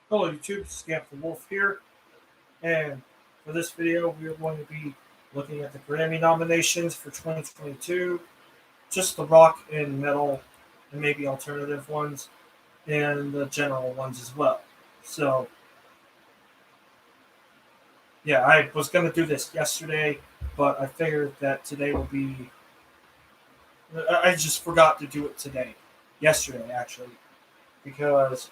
Hello YouTube, Scamp the Wolf here, and for this video we are going to be looking at the Grammy nominations for 2022, just the rock and metal and maybe alternative ones, and the general ones as well. So yeah, I was going to do this yesterday, but I figured that today will be, I just forgot to do it today, yesterday actually, because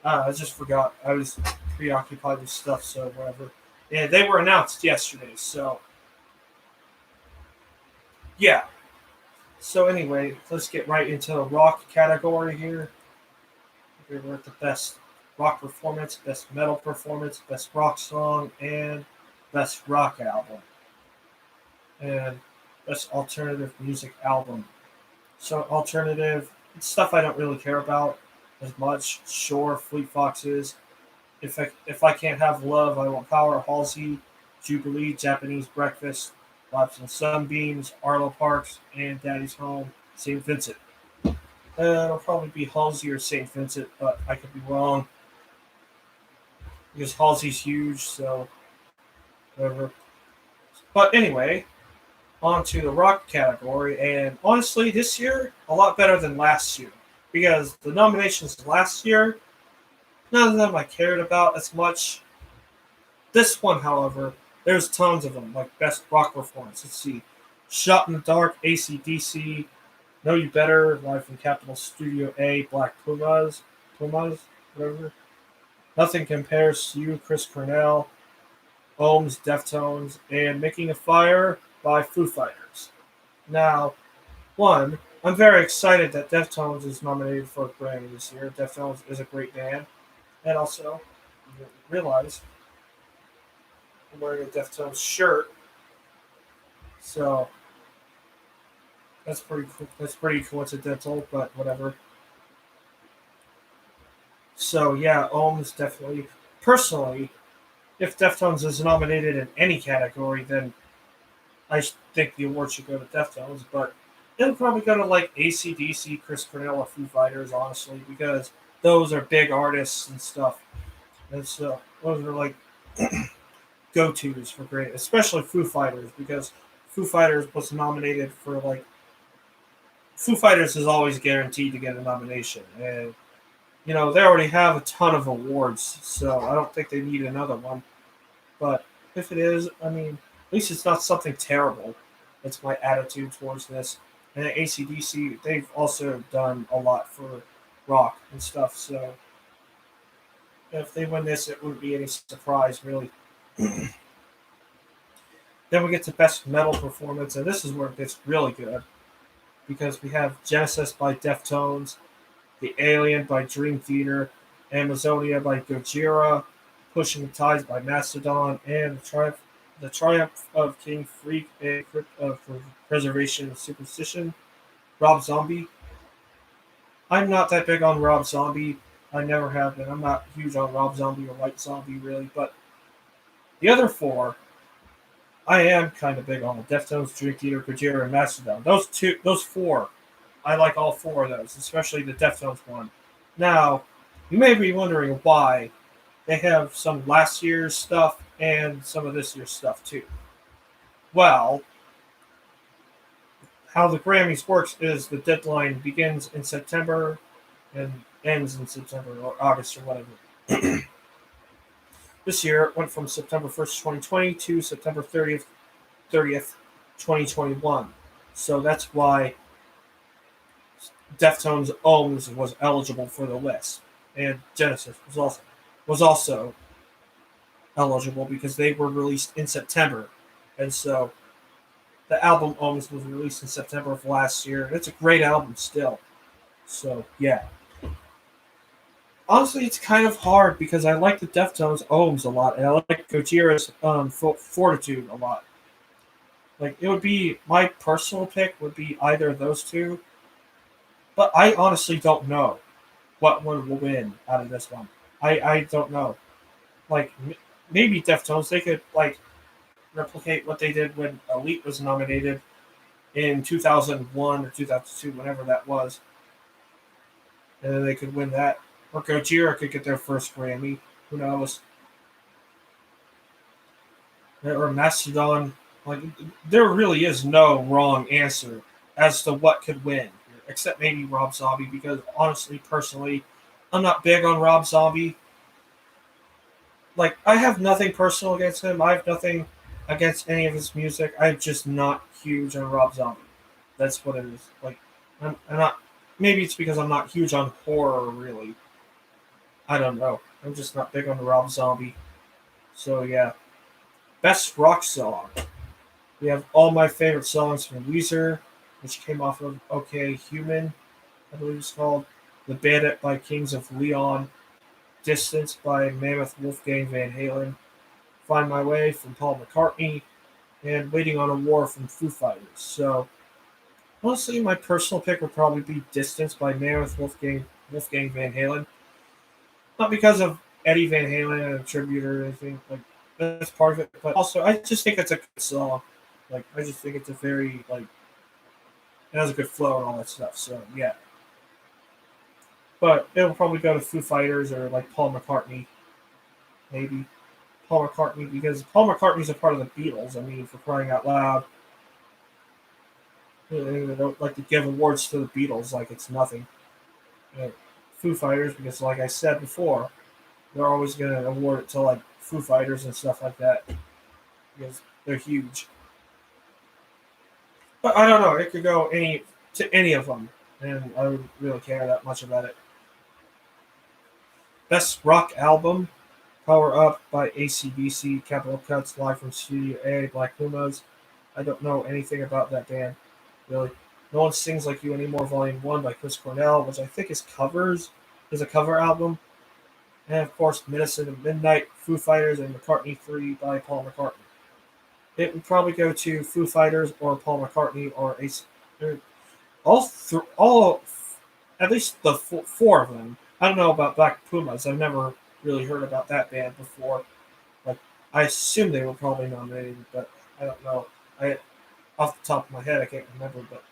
I just forgot. I was preoccupied with stuff, so whatever. And they were announced yesterday, so yeah. So anyway, let's get right into the rock category here. We're at the best rock performance, best metal performance, best rock song, and best rock album, and best alternative music album. So alternative, it's stuff I don't really care about as much. Sure, Fleet Foxes, if I can't have love, I want power. Halsey, Jubilee, Japanese Breakfast, Lives and Sunbeams, Arlo Parks, and Daddy's Home, St. Vincent. It'll probably be Halsey or St. Vincent, but I could be wrong because Halsey's huge, so whatever. But anyway, on to the rock category, and honestly, this year a lot better than last year because the nominations last year, none of them I cared about as much. This one, however, there's tons of them, like Best Rock Performance. Let's see. Shot in the Dark, AC/DC, Know You Better, Live from Capitol Studio A, Black Pumas, whatever. Nothing Compares to You, Chris Cornell, Ohms, Deftones, and Making a Fire by Foo Fighters. Now, one, I'm very excited that Deftones is nominated for a Grammy this year. Deftones is a great band. And also, you realize I'm wearing a Deftones shirt, so that's pretty cool. That's pretty coincidental, but whatever. So yeah, Ohms definitely. Personally, if Deftones is nominated in any category, then think the award should go to Deftones. But it'll probably go to like AC/DC, Chris Cornell, or Foo Fighters, honestly, because those are big artists and stuff. And so those are like go tos for great, especially Foo Fighters, because Foo Fighters was nominated for like Foo Fighters is always guaranteed to get a nomination, and they already have a ton of awards, so I don't think they need another one. But if it is, I mean, at least it's not something terrible. That's my attitude towards this. And at ACDC, they've also done a lot for rock and stuff, so if they win this, it wouldn't be any surprise, really. Then we get to Best Metal Performance, and this is where it gets really good because we have Genesis by Deftones, The Alien by Dream Theater, Amazonia by Gojira, Pushing the Tides by Mastodon, and the Triumph of King Freak and for Preservation of Superstition, Rob Zombie. I'm not that big on Rob Zombie. I never have been. I'm not huge on Rob Zombie or White Zombie, really. But the other four, I am kind of big on: Deftones, Dream Theater, Gojira, and Mastodon. Those four, I like all four of those, especially the Deftones one. Now, you may be wondering why they have some last year's stuff and some of this year's stuff too. Well, how the Grammys works is the deadline begins in September and ends in September or August or whatever. This year it went from September 1st, 2020 to September 30th, 2021. So that's why Deftones Ohms was eligible for the list. And Genesis was also eligible because they were released in September. And so the album Ohms was released in September of last year. And it's a great album still. So yeah. Honestly, it's kind of hard because I like the Deftones Ohms a lot, and I like Gojira's Fortitude a lot. Like it would be my personal pick would be either of those two, but I honestly don't know what one will win out of this one. I don't know. Like maybe Deftones they could like replicate what they did when Elite was nominated in 2001 or 2002, whenever that was, and then they could win that. or Gojira could get their first Grammy. Who knows? Or Mastodon. Like, there really is no wrong answer as to what could win, except maybe Rob Zombie, because honestly, personally, I'm not big on Rob Zombie. Like, I have nothing personal against him. I have nothing against any of his music. I'm just not huge on Rob Zombie. That's what it is. Like, I'm not. Maybe it's because I'm not huge on horror, really. I don't know. I'm just not big on Rob Zombie. So yeah, best rock song. We have all my favorite songs from Weezer, which came off of OK Human, I believe it's called. The Bandit by Kings of Leon. Distance by Mammoth Wolfgang Van Halen. Find My Way from Paul McCartney. And Waiting on a War from Foo Fighters. So, honestly, my personal pick would probably be Distance by Mammoth Wolfgang Van Halen. Not because of Eddie Van Halen and a tribute or anything. Like, that's part of it. But also, I just think it's a good song. Like, I just think it's a very, like, it has a good flow and all that stuff. So, yeah. But it'll probably go to Foo Fighters or, like, Paul McCartney, maybe. Paul McCartney, because Paul McCartney's a part of the Beatles. I mean, for crying out loud. They don't like to give awards to the Beatles like it's nothing. Foo Fighters, because, like I said before, they're always going to award it to, like, Foo Fighters and stuff like that because they're huge. But I don't know. It could go any of them, and I wouldn't really care that much about it. Best rock album: Power Up by AC/DC, Capital Cuts, Live from Studio A, Black Pumas. I don't know anything about that band, really. No One Sings Like You Anymore, Volume 1 by Chris Cornell, which I think is a cover album. And of course, Medicine at Midnight, Foo Fighters, and McCartney 3 by Paul McCartney. It would probably go to Foo Fighters or Paul McCartney or AC. All, at least the four of them. I don't know about Black Pumas. I've never really heard about that band before. Like, I assume they were probably nominated, but I don't know. I off the top of my head, I can't remember. But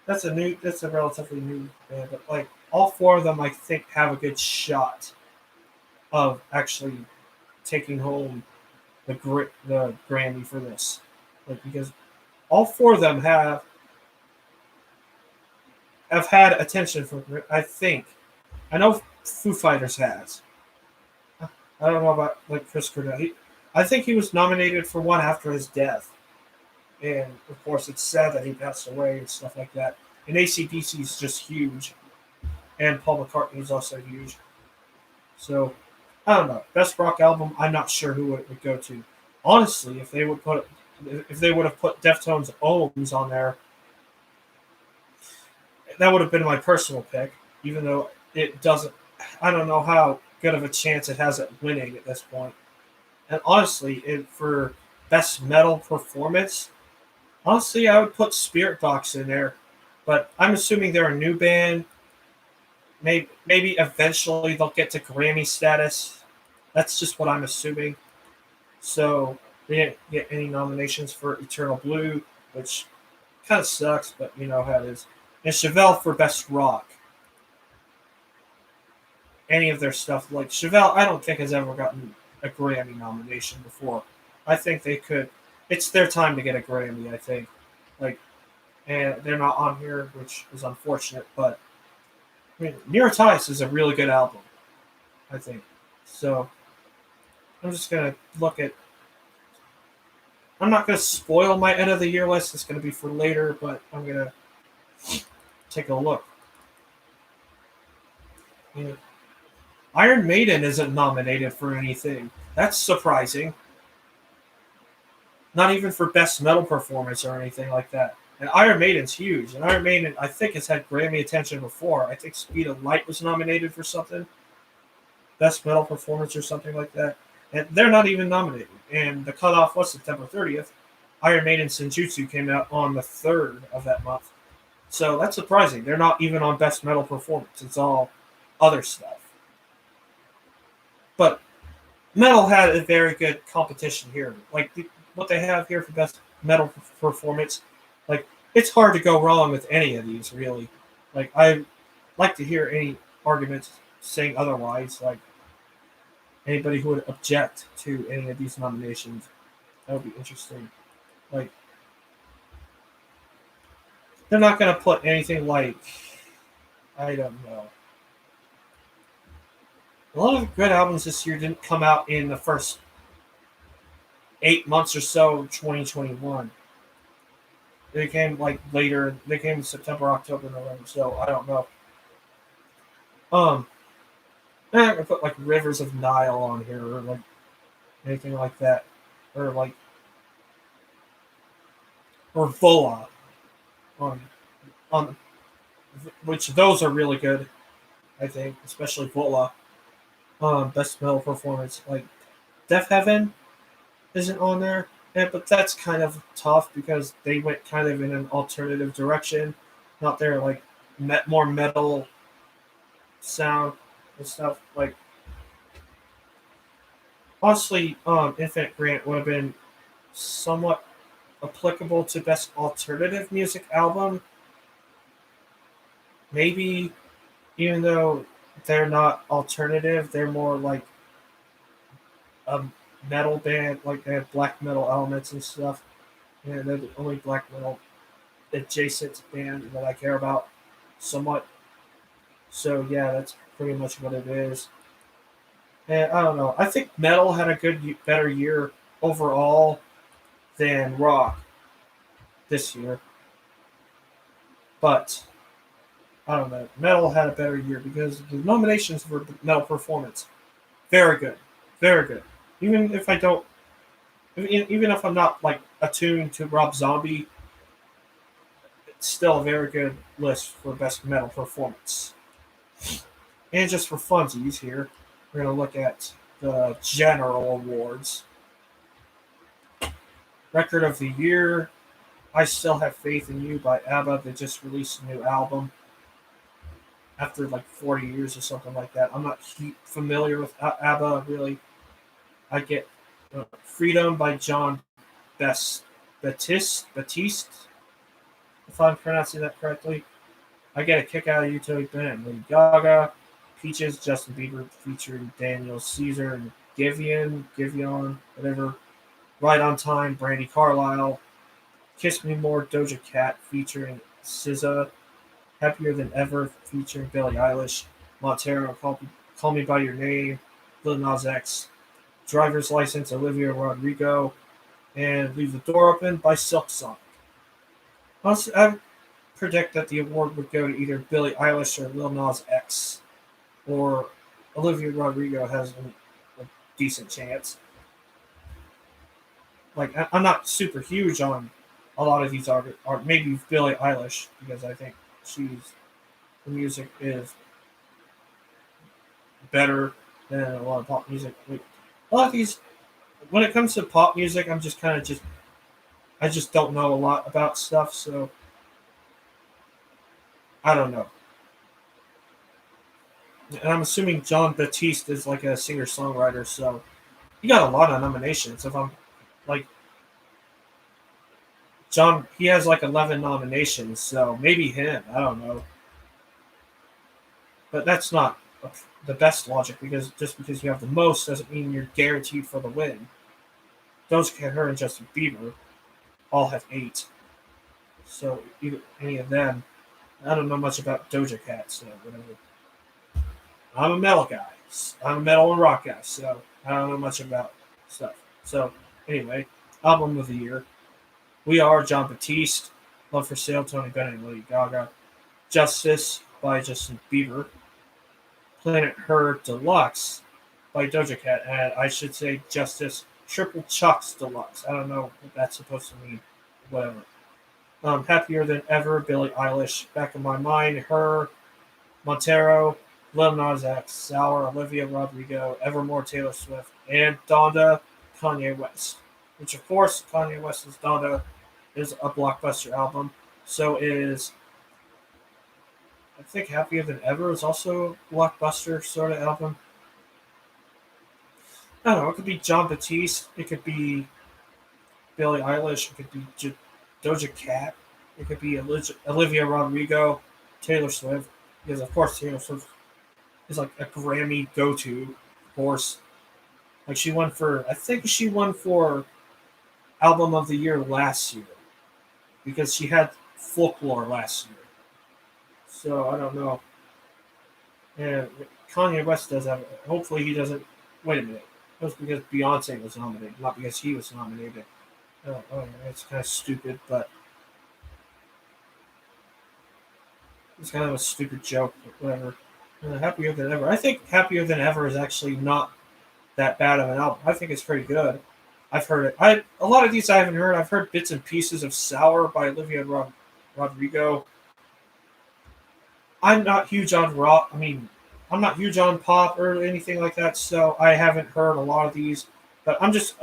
that's a relatively new band. But like all four of them, I think have a good shot of actually taking home the Grammy for this. Like, because all four of them have had attention from. I think I know Foo Fighters has. I don't know about like Chris Cornell. I think he was nominated for one after his death, and of course it's sad that he passed away and stuff like that. And AC/DC is just huge, and Paul McCartney is also huge. So I don't know. Best rock album. I'm not sure who it would go to. Honestly, if they would have put Deftones' Ohms on there, that would have been my personal pick. Even though it doesn't, I don't know how good of a chance it has at winning at this point. And honestly, for best metal performance, honestly, I would put Spirit Box in there. But I'm assuming they're a new band. Maybe eventually they'll get to Grammy status. That's just what I'm assuming. So they didn't get any nominations for Eternal Blue, which kind of sucks, but you know how it is. And Chevelle for Best Rock. Any of their stuff, like Chevelle, I don't think has ever gotten a Grammy nomination before. I think they could. It's their time to get a Grammy, I think. Like, and they're not on here, which is unfortunate. But I mean, Near Ties is a really good album, I think. So I'm just gonna look at. I'm not gonna spoil my end of the year list. It's gonna be for later, but I'm gonna take a look. Yeah. Iron Maiden isn't nominated for anything. That's surprising. Not even for best metal performance or anything like that. And Iron Maiden's huge. And Iron Maiden, I think, has had Grammy attention before. I think Speed of Light was nominated for something. Best metal performance or something like that. And they're not even nominated. And the cutoff was September 30th. Iron Maiden Senjutsu came out on the 3rd of that month. So that's surprising. They're not even on best metal performance. It's all other stuff. But metal had a very good competition here. Like what they have here for best metal performance, like it's hard to go wrong with any of these really. Like I like to hear any arguments saying otherwise. Like anybody who would object to any of these nominations, that would be interesting. Like they're not going to put anything like I don't know. A lot of the good albums this year didn't come out in the first 8 months or so of 2021. They came like later. They came in September, October, November. So I don't know. Um, I'm not gonna put like Rivers of Nile on here or like anything like that, or like or Vola on on which those are really good. I think, especially Vola. Best metal performance like Death Heaven isn't on there, but that's kind of tough because they went kind of in an alternative direction, not their like more metal sound and stuff. Like honestly, Infinite Grant would have been somewhat applicable to best alternative music album. Maybe even though they're not alternative, they're more like a metal band, like they have black metal elements and stuff. And they're the only black metal adjacent band that I care about somewhat. So yeah, that's pretty much what it is. And I don't know. I think metal had a better year overall than rock this year, but I don't know. Metal had a better year because the nominations for metal performance very good, very good. Even if I don't, even if I'm not like attuned to Rob Zombie, it's still a very good list for best metal performance. And just for funsies here, we're going to look at the general awards. Record of the year, I Still Have Faith in You by ABBA. They just released a new album after like 40 years or something like that. I'm not familiar with ABBA really. I get Freedom by John Batiste, if I'm pronouncing that correctly. I get a kick out of Utility Bennett, Lady Gaga, Peaches, Justin Bieber featuring Daniel Caesar and Giveon, whatever. Right on Time, Brandy Carlisle, Kiss Me More, Doja Cat featuring SZA, Happier Than Ever featuring Billie Eilish, Montero, Call Me By Your Name, Lil Nas X, Driver's License, Olivia Rodrigo, and Leave the Door Open by Silk Sonic. Honestly, I predict that the award would go to either Billie Eilish or Lil Nas X, or Olivia Rodrigo has a decent chance. Like, I'm not super huge on a lot of these artists, or maybe Billie Eilish, because I think the music is better than a lot of pop music. Like, a lot of these, when it comes to pop music, I'm just kind of I just don't know a lot about stuff, so I don't know. And I'm assuming John Batiste is like a singer songwriter, so he got a lot of nominations. If I'm like John, he has like 11 nominations, so maybe him. I don't know, but that's not the best logic because just because you have the most doesn't mean you're guaranteed for the win. Doja Cat, her, and Justin Bieber all have 8, so either any of them. I don't know much about Doja Cat, so whatever. I'm a metal guy. I'm a metal and rock guy, so I don't know much about stuff. So anyway, album of the year. We Are, John Batiste. Love for Sale, Tony Bennett and Lady Gaga. Justice by Justin Bieber. Planet Her Deluxe by Doja Cat. And I should say Justice Triple Chucks Deluxe. I don't know what that's supposed to mean. Whatever. Happier Than Ever, Billie Eilish. Back in My Mind, Her. Montero. Lil Nas X, Sour, Olivia Rodrigo, Evermore, Taylor Swift, and Donda, Kanye West. Which, of course, Kanye West's Donda is a blockbuster album. So is, I think, Happier Than Ever is also a blockbuster sort of album. I don't know. It could be John Batiste. It could be Billie Eilish. It could be Doja Cat. It could be Olivia Rodrigo, Taylor Swift. Because, of course, Taylor Swift is like a Grammy go-to, of course. Like she won for, I think she won for album of the year last year because she had Folklore last year. So I don't know. And Kanye West does have. Hopefully he doesn't. Wait a minute. That was because Beyonce was nominated, not because he was nominated. It's kind of stupid, but it's kind of a stupid joke. But whatever. Happier Than Ever. I think Happier Than Ever is actually not that bad of an album. I think it's pretty good. I've heard it. A lot of these I haven't heard. I've heard bits and pieces of Sour by Rodrigo. I'm not huge on rock. I mean, I'm not huge on pop or anything like that, so I haven't heard a lot of these. But I'm just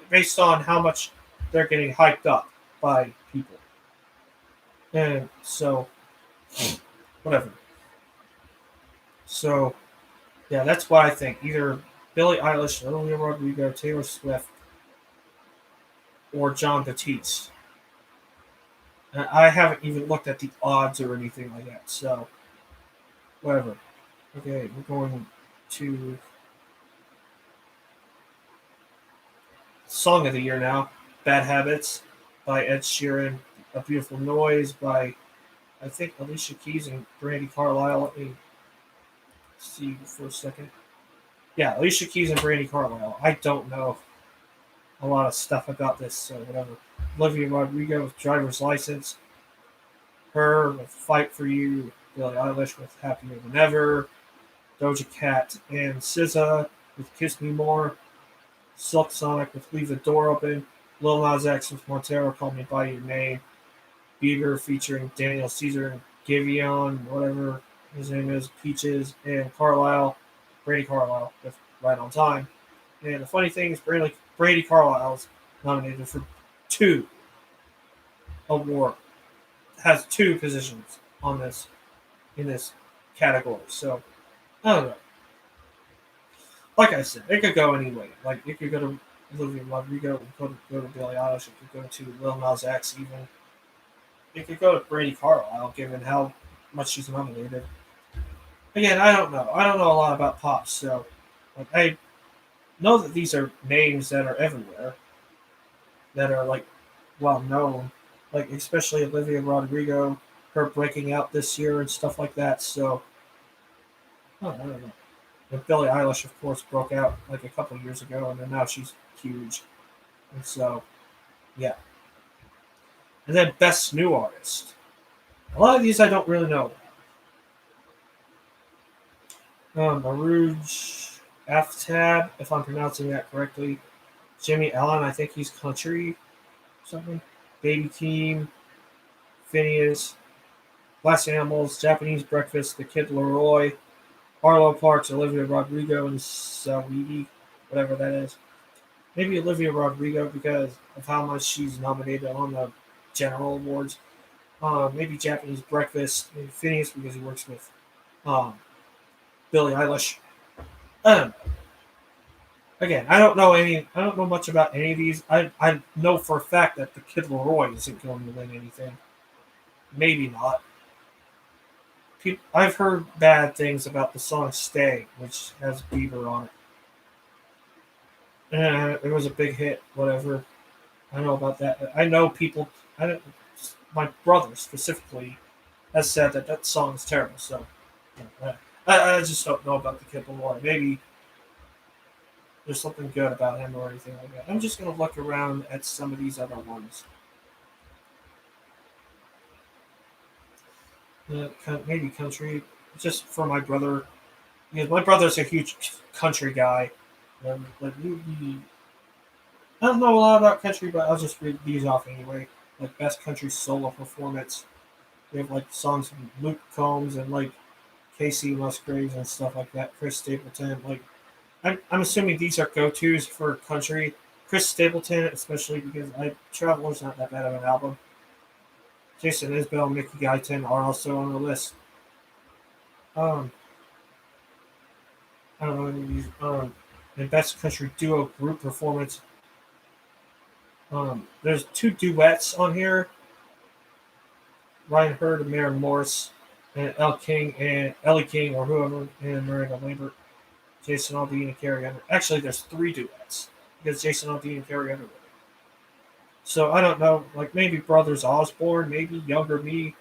based on how much they're getting hyped up by people, and so whatever. So yeah, that's what I think. Either Billie Eilish, Olivia Rodrigo, Taylor Swift, or John Batiste. And I haven't even looked at the odds or anything like that. So whatever. Okay, we're going to Song of the Year now. Bad Habits by Ed Sheeran. A Beautiful Noise by, I think, Alicia Keys and Brandy Carlisle. Let me see for a second. Yeah, Alicia Keys and Brandy Carlisle. I don't know a lot of stuff about this, so whatever. Olivia Rodrigo with Driver's License. Her with Fight for You. Billie Eilish with Happier Than Ever. Doja Cat and SZA with Kiss Me More. Silk Sonic with Leave the Door Open. Lil Nas X with Montero, Call Me By Your Name. Bieber featuring Daniel Caesar and Giveon, whatever his name is, Peaches, and Brady Carlisle with Right on Time. And the funny thing is, Brady Carlisle's nominated for two award, has two positions on this in this category. So I don't know. Like I said, it could go anyway. Like it could go to Olivia Rodrigo, it could go to Billie Eilish, it could go to Lil Nas X, even. It could go to Brady Carlisle, given how much she's nominated. Again, I don't know. I don't know a lot about pop, so like, I know that these are names that are everywhere, that are like well known, like especially Olivia Rodrigo, her breaking out this year and stuff like that. So I don't know. And Billie Eilish, of course, broke out like a couple years ago, and then now she's huge. And so, yeah. And then Best New Artist. A lot of these I don't really know. Marouge Aftab, if I'm pronouncing that correctly. Jimmy Allen, I think he's country something. Baby Keem, Phineas, Glass Animals, Japanese Breakfast, The Kid Leroy, Arlo Parks, Olivia Rodrigo, and Saweetie, whatever that is. Maybe Olivia Rodrigo because of how much she's nominated on the general awards. Maybe Japanese Breakfast, maybe Phineas because he works with um, Billie Eilish. I don't know. Again, I don't know any. I don't know much about any of these. I know for a fact that the Kid Leroy isn't going to win anything. Maybe not. I've heard bad things about the song "Stay," which has Bieber on it. It was a big hit. Whatever. I know about that. I know people. I don't. My brother specifically has said that that song is terrible. So I just don't know about the Kid Leroy. Maybe there's something good about him or anything like that. I'm just gonna look around at some of these other ones. Maybe country, just for my brother. Because my brother's a huge country guy. Like I don't know a lot about country, but I'll just read these off anyway. Like best country solo performance. We have like songs from Luke Combs and like Casey Musgraves and stuff like that. Chris Stapleton. Like I'm assuming these are go tos for country. Chris Stapleton, especially because Traveler's not that bad of an album. Jason Isbell and Mickey Guyton are also on the list. Um, I don't know any of these. And best country duo group performance. There's two duets on here. Ryan Hurd and Maren Morris. and Ellie King or whoever, and Miranda Lambert, Jason Aldean and Carrie Underwood. Actually, there's 3 duets because Jason Aldean and Carrie Underwood. So I don't know, like maybe Brothers Osborne, maybe Younger Me.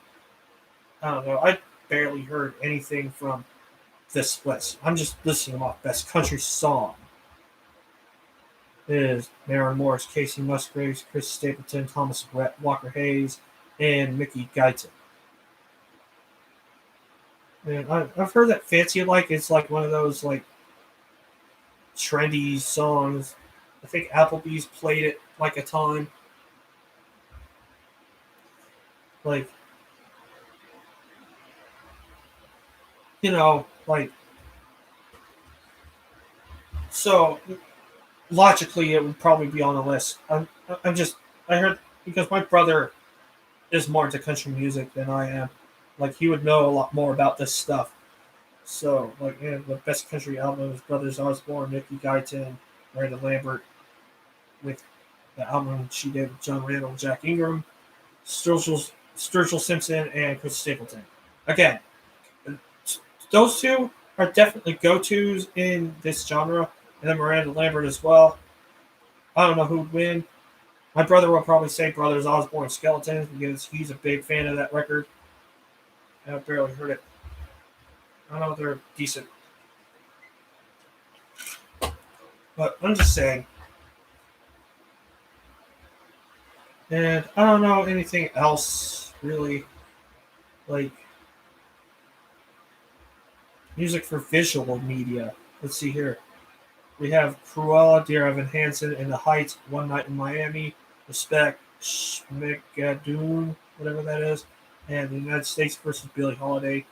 I don't know. I barely heard anything from this list. I'm just listing them off. Best country song is Maren Morris, Casey Musgraves, Chris Stapleton, Thomas Brett, Walker Hayes, and Mickey Guyton. And I've heard that Fancy Like is like one of those like trendy songs. I think Applebee's played it like a time. Like, like, so logically it would probably be on the list. I heard because my brother is more into country music than I am. Like, he would know a lot more about this stuff. So, like, the best country album is Brothers Osborne, Mickey Guyton, Miranda Lambert, with the album she did with John Randall, Jack Ingram, Sturgill Simpson, and Chris Stapleton. Again, those two are definitely go-tos in this genre, and then Miranda Lambert as well. I don't know who'd win. My brother will probably say Brothers Osborne Skeletons because he's a big fan of that record. I barely heard it. I know they're decent. But I'm just saying. And I don't know anything else, really. Like, music for visual media. Let's see here. We have Cruella, Dear Evan Hansen, In the Heights, One Night in Miami, Respect, Schmigadoon, whatever that is, and The United States versus Billie Holiday.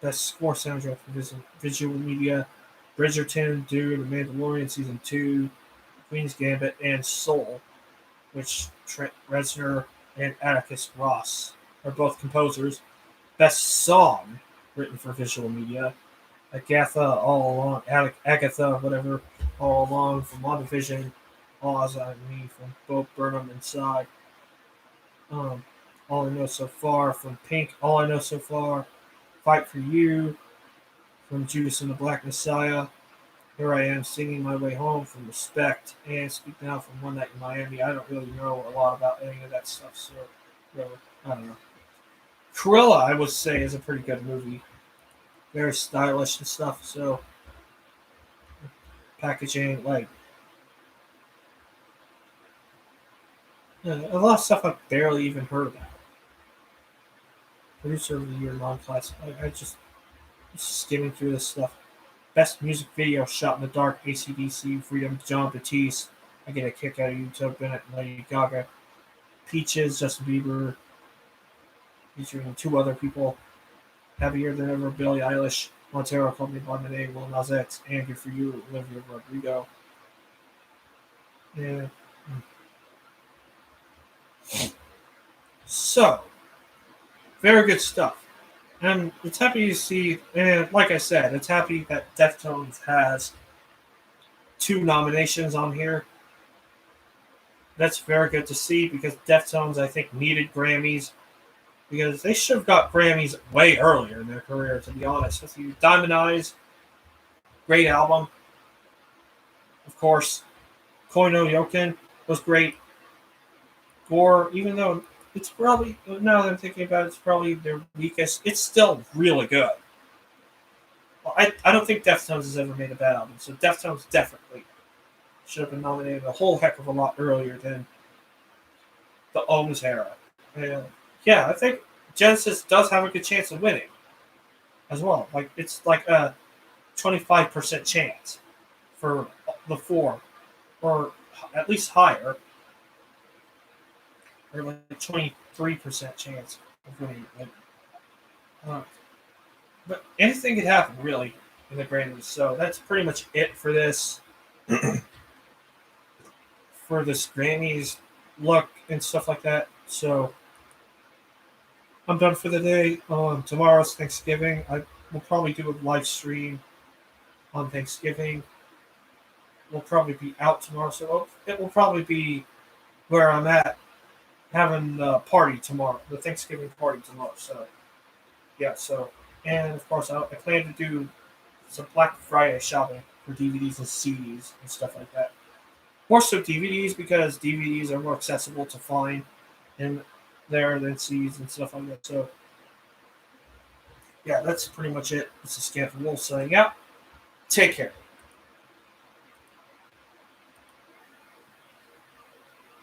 Best score soundtrack for visual media. Bridgerton, Dune, The Mandalorian Season 2, Queen's Gambit, and Soul, which Trent Reznor and Atticus Ross are both composers. Best song written for visual media. Agatha, whatever, All Along from WandaVision, All Eyes on Me from Bo Burnham Inside. All I Know So Far from Pink, All I Know So Far, Fight for You from Judas and the Black Messiah, Here I Am Singing My Way Home from Respect, and Speak Now from One Night in Miami. I don't really know a lot about any of that stuff, so I don't know. Cruella, I would say, is a pretty good movie. Very stylish and stuff, so packaging, like, a lot of stuff I've barely even heard about. Producer of the Year, non-class. I just skimming through this stuff. Best music video shot in the dark, AC/DC, Freedom, John Batiste. I get a kick out of you, Joe Bennett and Lady Gaga. Peaches, Justin Bieber, featuring 2 other people. Happier Than Ever, Billie Eilish. Montero, Call Me by My Name, Lil Nas X, and Good For You, Olivia Rodrigo. Yeah. So, very good stuff. And it's happy to see, and like I said, it's happy that Deftones has 2 nominations on here. That's very good to see because Deftones, I think, needed Grammys because they should have got Grammys way earlier in their career, to be honest with you. Diamond Eyes, great album, of course. Koi no Yoken was great. Gore, even though it's probably, now that I'm thinking about it, it's probably their weakest, it's still really good. Well, I don't think Deftones has ever made a bad album, so Deftones definitely should have been nominated a whole heck of a lot earlier than the Ohms era. And yeah, I think Genesis does have a good chance of winning as well. Like, it's like a 25% chance for the 4, or at least higher, or like 23% chance of winning. But anything could happen, really, in the Grammys. So that's pretty much it for this. For this Grammys look and stuff like that. So I'm done for the day. Tomorrow's Thanksgiving. I will probably do a live stream on Thanksgiving. We'll probably be out tomorrow, so it will probably be where I'm at having the party tomorrow, the Thanksgiving party tomorrow. So Yeah, so, and of course, I plan to do some Black Friday shopping for DVDs and CDs and stuff like that. More so DVDs because DVDs are more accessible to find in there than CDs and stuff like that. So, yeah, that's pretty much it. This is Scanford Wolf saying out. Take care.